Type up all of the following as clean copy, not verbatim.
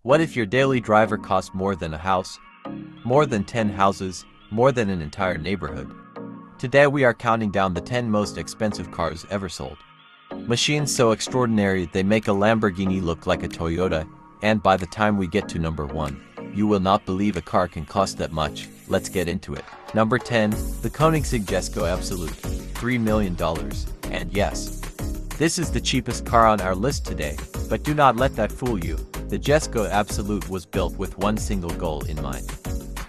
What if your daily driver cost more than a house? More than 10 houses? More than an entire neighborhood? Today we are counting down the 10 most expensive cars ever sold. Machines so extraordinary they make a Lamborghini look like a Toyota, and by the time we get to number 1, you will not believe a car can cost that much. Let's get into it. Number 10, the Koenigsegg Jesko Absolut, $3 million. And yes, this is the cheapest car on our list today, but do not let that fool you. The Jesko Absolut was built with one single goal in mind: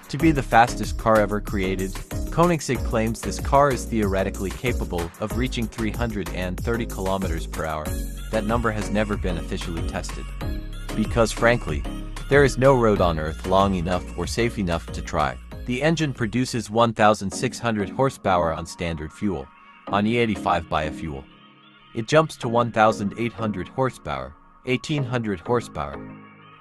to be the fastest car ever created. Koenigsegg claims this car is theoretically capable of reaching 330 kilometers per hour. That number has never been officially tested, because frankly, there is no road on Earth long enough or safe enough to try. The engine produces 1,600 horsepower on standard fuel, on E85 biofuel. It jumps to 1,800 horsepower, 1,800 horsepower.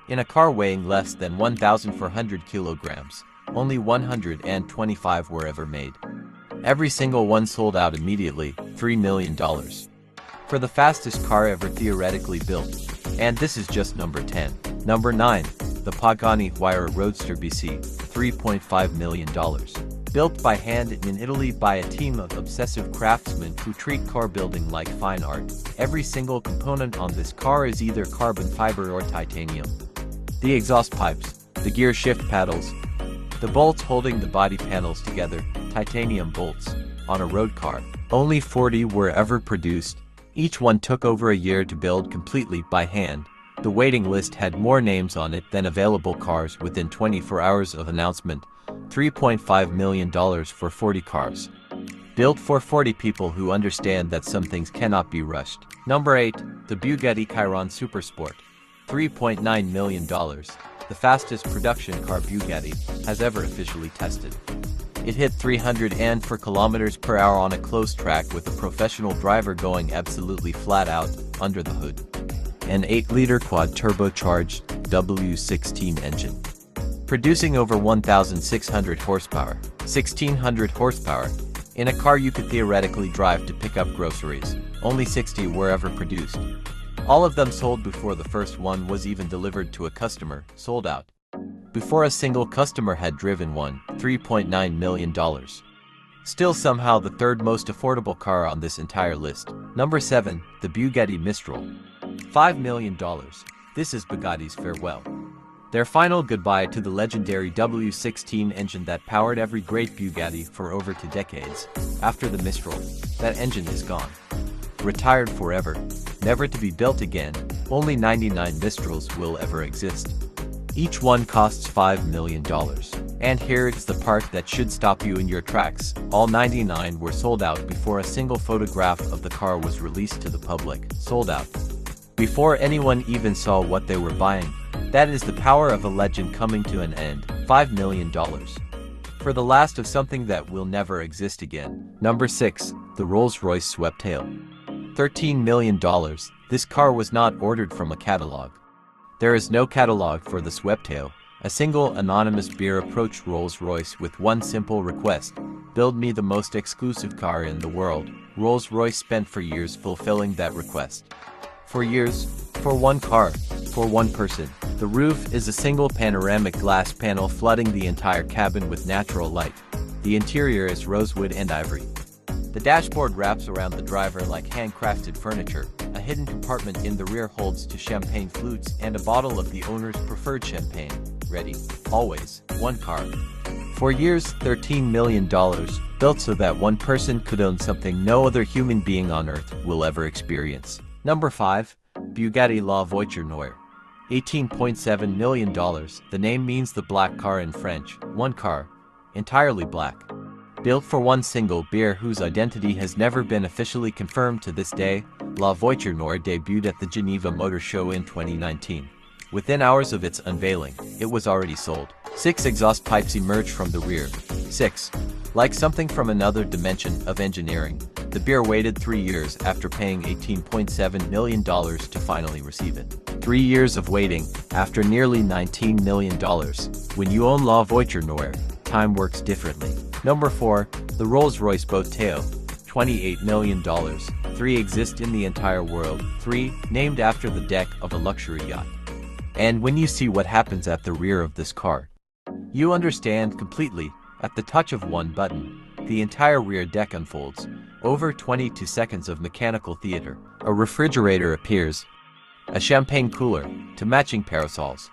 In a car weighing less than 1,400 kilograms, only 125 were ever made. Every single one sold out immediately, $3 million. For the fastest car ever theoretically built. And this is just number 10. Number 9, the Pagani Huayra Roadster BC, $3.5 million. Built by hand in Italy by a team of obsessive craftsmen who treat car building like fine art. Every single component on this car is either carbon fiber or titanium. The exhaust pipes, the gear shift paddles, the bolts holding the body panels together, titanium bolts. On a road car, only 40 were ever produced. Each one took over a year to build completely by hand. The waiting list had more names on it than available cars within 24 hours of announcement. $3.5 million for 40 cars. Built for 40 people who understand that some things cannot be rushed. Number 8, the Bugatti Chiron Supersport, $3.9 million. The fastest production car Bugatti has ever officially tested. It hit 304 kilometers per hour on a closed track with a professional driver going absolutely flat out under the hood. An 8-liter quad-turbocharged W16 engine, producing over 1,600 horsepower, 1,600 horsepower, in a car you could theoretically drive to pick up groceries. Only 60 were ever produced. All of them sold before the first one was even delivered to a customer, sold out before a single customer had driven one. $3.9 million. Still somehow the third most affordable car on this entire list. Number 7, the Bugatti Mistral, $5 million. This is Bugatti's farewell. Their final goodbye to the legendary W16 engine that powered every great Bugatti for over 2 decades. After the Mistral, that engine is gone. Retired forever, never to be built again. Only 99 Mistrals will ever exist. Each one costs $5 million. And here is the part that should stop you in your tracks. All 99 were sold out before a single photograph of the car was released to the public. Sold out before anyone even saw what they were buying. That is the power of a legend coming to an end. $5 million. For the last of something that will never exist again. Number 6, the Rolls-Royce Sweptail, $13 million. This car was not ordered from a catalog. There is no catalog for the Sweptail. A single anonymous beer approached Rolls-Royce with one simple request: build me the most exclusive car in the world. Rolls-Royce spent for years fulfilling that request. For years, for one car, for one person. The roof is a single panoramic glass panel flooding the entire cabin with natural light. The interior is rosewood and ivory. The dashboard wraps around the driver like handcrafted furniture. A hidden compartment in the rear holds 2 champagne flutes and a bottle of the owner's preferred champagne. Ready, always, one car. For years, $13 million, built so that one person could own something no other human being on Earth will ever experience. Number 5, Bugatti La Voiture Noire, $18.7 million. The name means the black car in French. One car, entirely black. Built for one single beer whose identity has never been officially confirmed to this day, La Voiture Noire debuted at the Geneva Motor Show in 2019. Within hours of its unveiling, it was already sold. 6 exhaust pipes emerged from the rear. 6. Like something from another dimension of engineering, the beer waited 3 years after paying $18.7 million to finally receive it. 3 years of waiting, after nearly $19 million. When you own La Voiture Noire, time works differently. Number 4, the Rolls-Royce Boattail, $28 million. 3 exist in the entire world. 3, named after the deck of a luxury yacht. And when you see what happens at the rear of this car, you understand completely. At the touch of one button, the entire rear deck unfolds. Over 22 seconds of mechanical theater. A refrigerator appears, a champagne cooler, to matching parasols,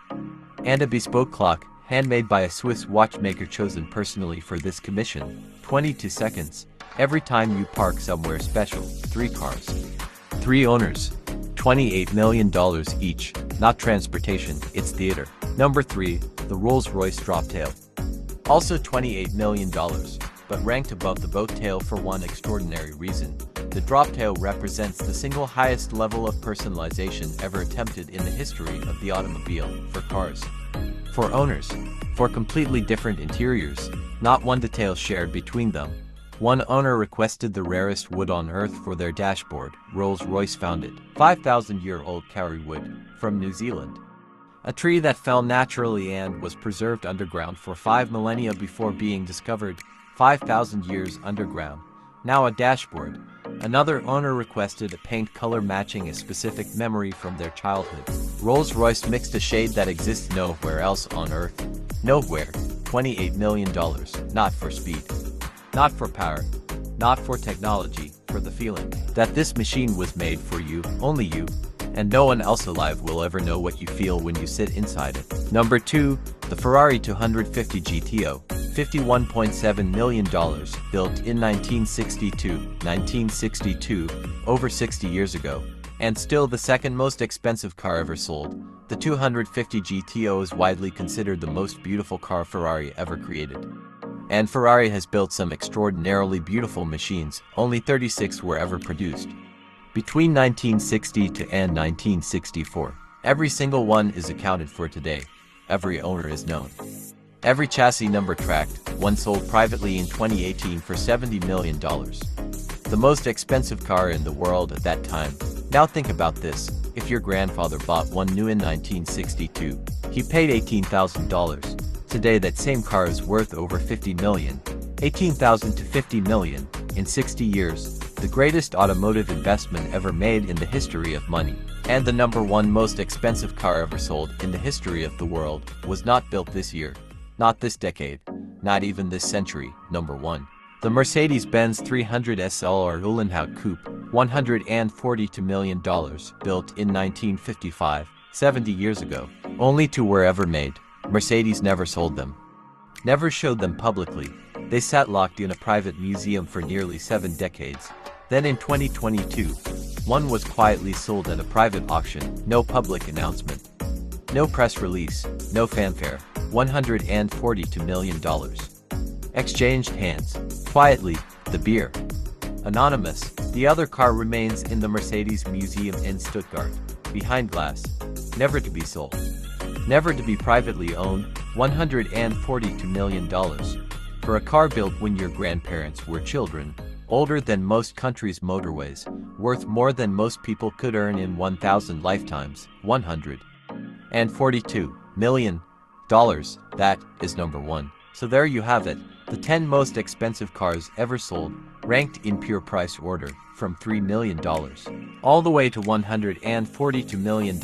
and a bespoke clock, handmade by a Swiss watchmaker chosen personally for this commission. 22 seconds. Every time you park somewhere special. 3 cars. 3 owners. $28 million each. Not transportation, it's theater. Number 3, the Rolls-Royce Droptail. Also $28 million, but ranked above the Voiture for one extraordinary reason. The Droptail represents the single highest level of personalization ever attempted in the history of the automobile. For cars. For owners. For completely different interiors, not one detail shared between them. One owner requested the rarest wood on earth for their dashboard. Rolls-Royce found it. 5,000-year-old kauri wood, from New Zealand. A tree that fell naturally and was preserved underground for 5 millennia before being discovered. 5,000 years underground. Now a dashboard. Another owner requested a paint color matching a specific memory from their childhood. Rolls-Royce mixed a shade that exists nowhere else on Earth. Nowhere. $28 million. Not for speed. Not for power. Not for technology. For the feeling that this machine was made for you, only you, and no one else alive will ever know what you feel when you sit inside it. Number 2, the Ferrari 250 GTO. $51.7 million, built in 1962, over 60 years ago, and still the second most expensive car ever sold. The 250 GTO is widely considered the most beautiful car Ferrari ever created. And Ferrari has built some extraordinarily beautiful machines, only 36 were ever produced. Between 1960 and 1964, every single one is accounted for today. Every owner is known. Every chassis number tracked, one sold privately in 2018 for $70 million. The most expensive car in the world at that time. Now think about this, if your grandfather bought one new in 1962, he paid $18,000. Today that same car is worth over $50 million. $18,000 to $50 million, in 60 years, the greatest automotive investment ever made in the history of money. And the number 1 most expensive car ever sold in the history of the world was not built this year. Not this decade, not even this century. Number 1. The Mercedes Benz 300 SL Uhlenhaut Coupe, $142 million, built in 1955, 70 years ago. Only 2 were ever made. Mercedes never sold them. Never showed them publicly. They sat locked in a private museum for nearly 7 decades. Then in 2022, one was quietly sold at a private auction. No public announcement. No press release, no fanfare. $142 million. Exchanged hands. Quietly, the beer. Anonymous. The other car remains in the Mercedes Museum in Stuttgart, behind glass. Never to be sold. Never to be privately owned. $142 million. For a car built when your grandparents were children, older than most countries' motorways, worth more than most people could earn in 1,000 lifetimes. $142 million. That is number 1. So there you have it, the 10 most expensive cars ever sold, ranked in pure price order, from $3 million all the way to $142 million.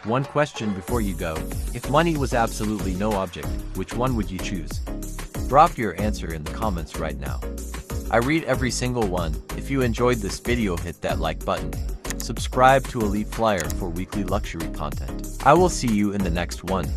One question before you go, if money was absolutely no object, which one would you choose? Drop your answer in the comments right now. I read every single one. If you enjoyed this video, hit that like button. Subscribe to Elite Flyer for weekly luxury content. I will see you in the next one.